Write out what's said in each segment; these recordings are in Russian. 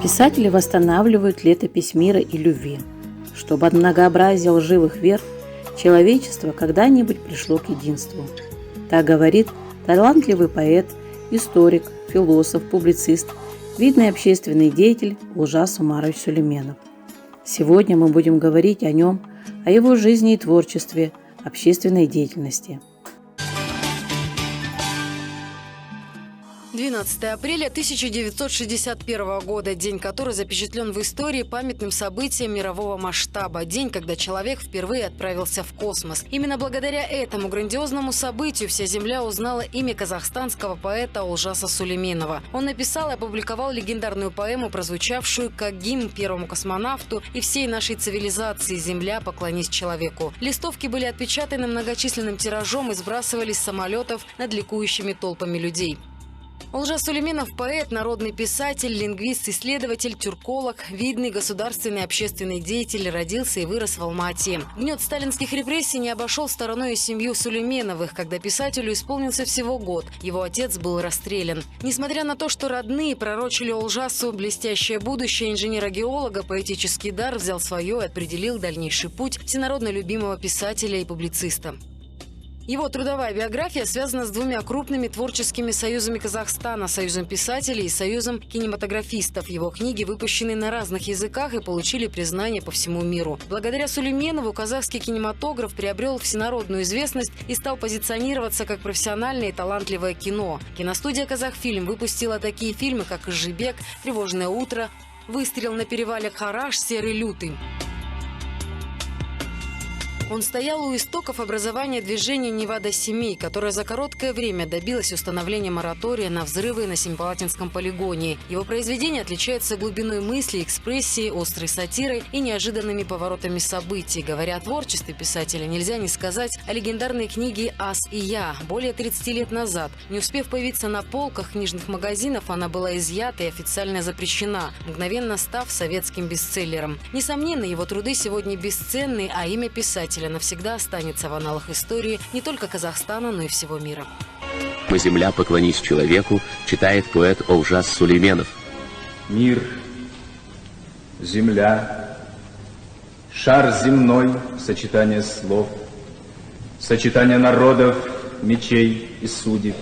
Писатели восстанавливают летопись мира и любви, чтобы от многообразия лживых вер человечество когда-нибудь пришло к единству. Так говорит талантливый поэт, историк, философ, публицист, видный общественный деятель Олжас Умарович Сулейменов. Сегодня мы будем говорить о нем, о его жизни и творчестве, общественной деятельности. 12 апреля 1961 года, день который запечатлен в истории памятным событием мирового масштаба. День, когда человек впервые отправился в космос. Именно благодаря этому грандиозному событию вся Земля узнала имя казахстанского поэта Олжаса Сулейменова. Он написал и опубликовал легендарную поэму, прозвучавшую как гимн первому космонавту и всей нашей цивилизации «Земля, поклонись человеку». Листовки были отпечатаны многочисленным тиражом и сбрасывались с самолетов над ликующими толпами людей. Олжас Сулейменов – поэт, народный писатель, лингвист, исследователь, тюрколог, видный государственный общественный деятель, родился и вырос в Алма-Ате. Гнет сталинских репрессий не обошел стороной и семью Сулейменовых, когда писателю исполнился всего год. Его отец был расстрелян. Несмотря на то, что родные пророчили Олжасу блестящее будущее инженера-геолога, поэтический дар взял свое и определил дальнейший путь всенародно любимого писателя и публициста. Его трудовая биография связана с двумя крупными творческими союзами Казахстана – Союзом писателей и Союзом кинематографистов. Его книги выпущены на разных языках и получили признание по всему миру. Благодаря Сулейменову казахский кинематограф приобрел всенародную известность и стал позиционироваться как профессиональное и талантливое кино. Киностудия «Казахфильм» выпустила такие фильмы, как «Ижибек», «Тревожное утро», «Выстрел на перевале Хараш», «Серый лютый». Он стоял у истоков образования движения «Невада-Семей», которое за короткое время добилось установления моратория на взрывы на Семипалатинском полигоне. Его произведения отличаются глубиной мысли, экспрессией, острой сатирой и неожиданными поворотами событий. Говоря о творчестве писателя, нельзя не сказать о легендарной книге «Ас и я». Более 30 лет назад, не успев появиться на полках книжных магазинов, она была изъята и официально запрещена, мгновенно став советским бестселлером. Несомненно, его труды сегодня бесценны, а имя писателя навсегда останется в аналах истории не только Казахстана, но и всего мира. «Земля, поклонись человеку», читает поэт Олжас Сулейменов. Мир, земля, шар земной, сочетание слов, сочетание народов, мечей и судеб.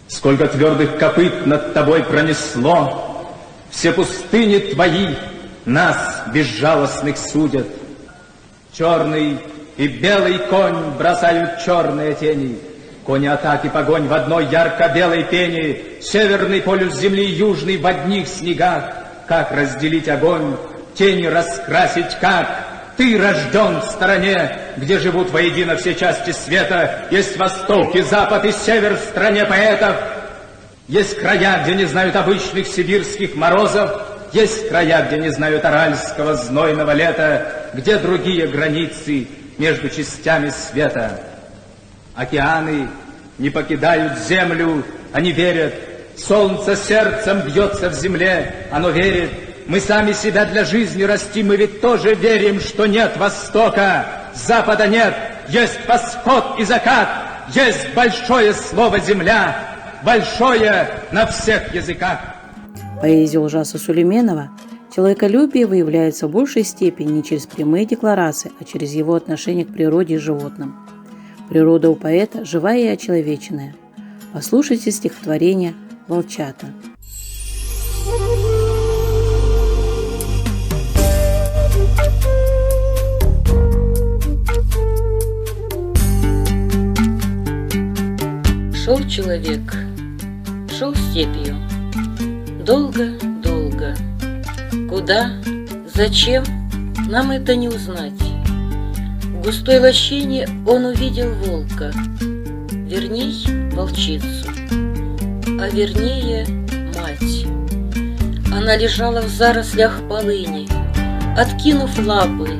Сколько твердых копыт над тобой пронесло, все пустыни твои нас, безжалостных, судят. Черный и белый конь бросают черные тени. Кони атаки погонь в одной ярко-белой пене. Северный полюс земли, южный в одних снегах. Как разделить огонь, тени раскрасить как? Ты рожден в стороне, где живут воедино все части света. Есть восток и запад и север в стране поэтов. Есть края, где не знают обычных сибирских морозов. Есть края, где не знают аральского знойного лета, где другие границы между частями света. Океаны не покидают землю, они верят. Солнце сердцем бьется в земле, оно верит. Мы сами себя для жизни растим, мы ведь тоже верим, что нет востока, запада нет. Есть восход и закат, есть большое слово «земля», большое на всех языках. Поэзия Олжаса Сулейменова человеколюбие выявляется в большей степени не через прямые декларации, а через его отношение к природе и животным. Природа у поэта живая и очеловеченная. Послушайте стихотворение «Волчата». Шел человек, шел степью. Долго-долго. Куда, зачем, нам это не узнать. В густой лощине он увидел волка, верней волчицу, а вернее мать. Она лежала в зарослях полыни, откинув лапы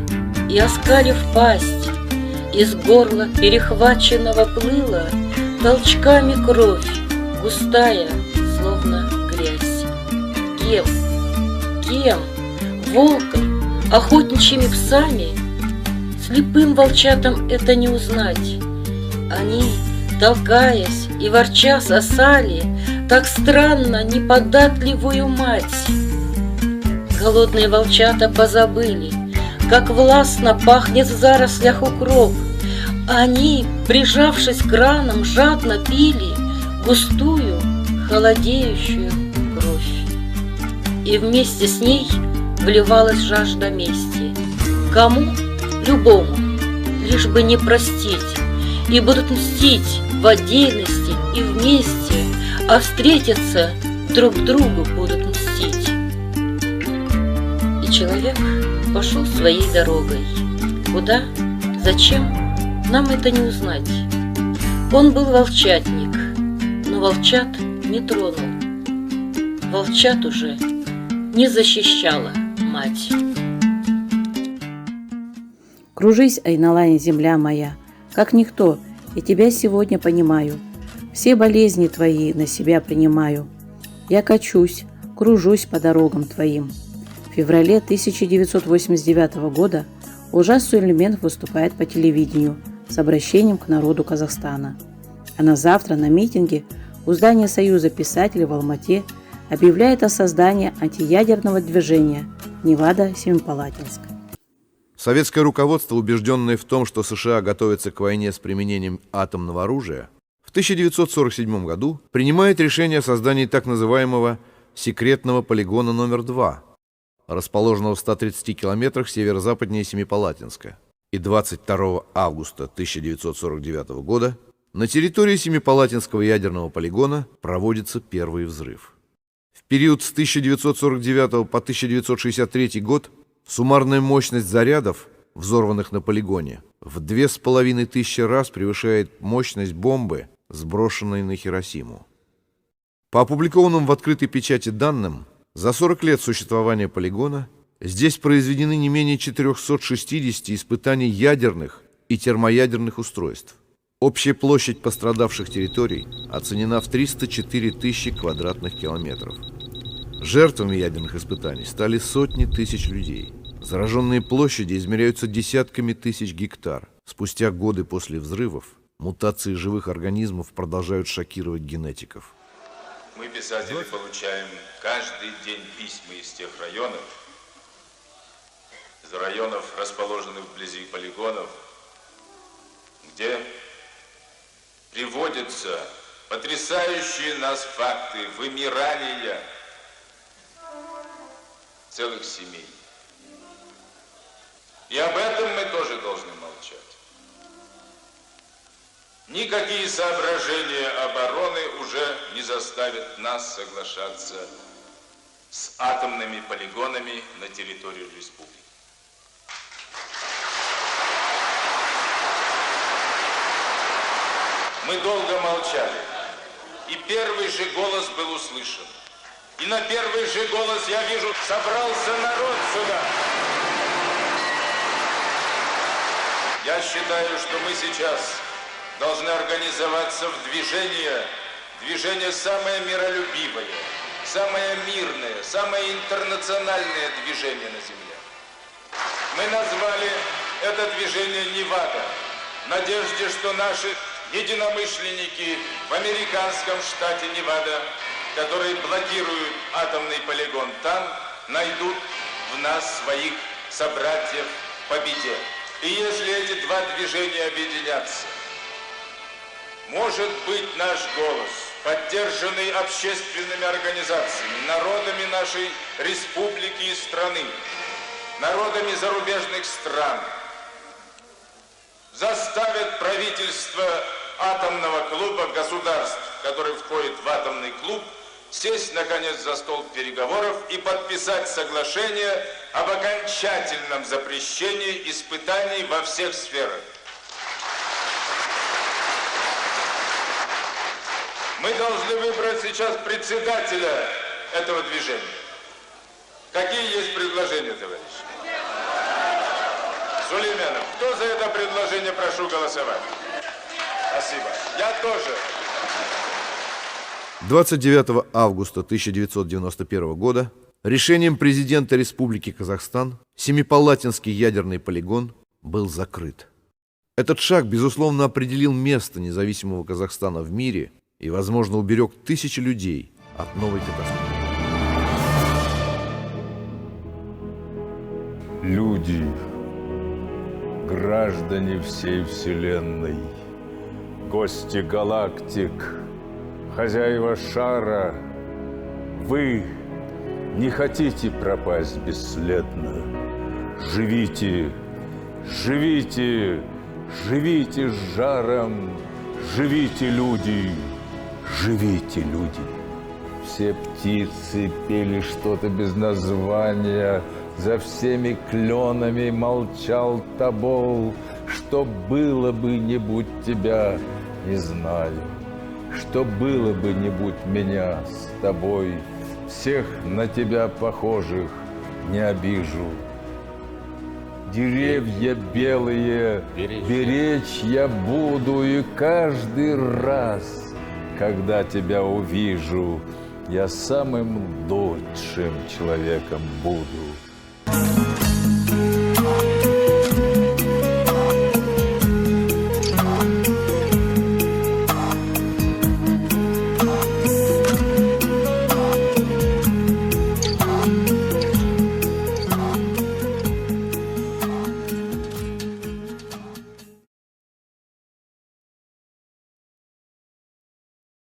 и оскалив пасть. Из горла перехваченного плыла толчками кровь, густая, словно грязь. Кем? Волком? Охотничьими псами? Слепым волчатам это не узнать. Они, толкаясь и ворча, сосали так странно неподатливую мать. Голодные волчата позабыли, как властно пахнет в зарослях укроп. Они, прижавшись к ранам, жадно пили густую, холодеющую кровь. И вместе с ней вливалась жажда мести. Кому? Любому, лишь бы не простить. И будут мстить в отдельности и вместе, а встретиться друг другу будут мстить. И человек пошел своей дорогой. Куда? Зачем? Нам это не узнать. Он был волчатник, но волчат не тронул. Волчат уже не защищала мать. Кружись, Айналайна, земля моя, как никто, и тебя сегодня понимаю. Все болезни твои на себя принимаю. Я качусь, кружусь по дорогам твоим. В феврале 1989 года Олжас Сүлейменов выступает по телевидению с обращением к народу Казахстана. А на завтра на митинге у здания Союза писателей в Алмате объявляет о создании антиядерного движения Невада-Семипалатинск. Советское руководство, убежденное в том, что США готовятся к войне с применением атомного оружия, в 1947 году принимает решение о создании так называемого секретного полигона номер 2, расположенного в 130 километрах северо-западнее Семипалатинска. И 22 августа 1949 года на территории Семипалатинского ядерного полигона проводится первый взрыв. В период с 1949 по 1963 год суммарная мощность зарядов, взорванных на полигоне, в 2500 раз превышает мощность бомбы, сброшенной на Хиросиму. По опубликованным в открытой печати данным, за 40 лет существования полигона здесь произведены не менее 460 испытаний ядерных и термоядерных устройств. Общая площадь пострадавших территорий оценена в 304 тысячи квадратных километров. Жертвами ядерных испытаний стали сотни тысяч людей. Зараженные площади измеряются десятками тысяч гектар. Спустя годы после взрывов мутации живых организмов продолжают шокировать генетиков. Мы, писатели, получаем каждый день письма из тех районов, расположенных вблизи полигонов, где приводятся потрясающие нас факты вымирания целых семей. И об этом мы тоже должны молчать. Никакие соображения обороны уже не заставят нас соглашаться с атомными полигонами на территории республики. Мы долго молчали, и первый же голос был услышан. И на первый же голос, я вижу, собрался народ сюда. Я считаю, что мы сейчас должны организоваться в движение самое миролюбивое, самое мирное, самое интернациональное движение на земле. Мы назвали это движение «Невада», в надежде, что наши единомышленники в американском штате Невада, которые блокируют атомный полигон там, найдут в нас своих собратьев по беде. И если эти два движения объединятся, может быть, наш голос, поддержанный общественными организациями, народами нашей республики и страны, народами зарубежных стран, заставит правительство атомного клуба государств, который входит в атомный клуб, сесть, наконец, за стол переговоров и подписать соглашение об окончательном запрещении испытаний во всех сферах. Мы должны выбрать сейчас председателя этого движения. Какие есть предложения, товарищи? Сулейменов, кто за это предложение, прошу голосовать. Спасибо. Я тоже. 29 августа 1991 года решением президента Республики Казахстан Семипалатинский ядерный полигон был закрыт. Этот шаг, безусловно, определил место независимого Казахстана в мире и, возможно, уберег тысячи людей от новой катастрофы. Люди, граждане всей Вселенной, гости галактик, хозяева шара, вы не хотите пропасть бесследно. Живите, живите, живите с жаром, живите, люди, живите, люди. Все птицы пели что-то без названия, за всеми кленами молчал тобол. Что было бы, не будь тебя, не знаю. Что было бы, не будь меня с тобой. Всех на тебя похожих не обижу. Деревья белые беречь я буду, и каждый раз, когда тебя увижу, я самым лучшим человеком буду.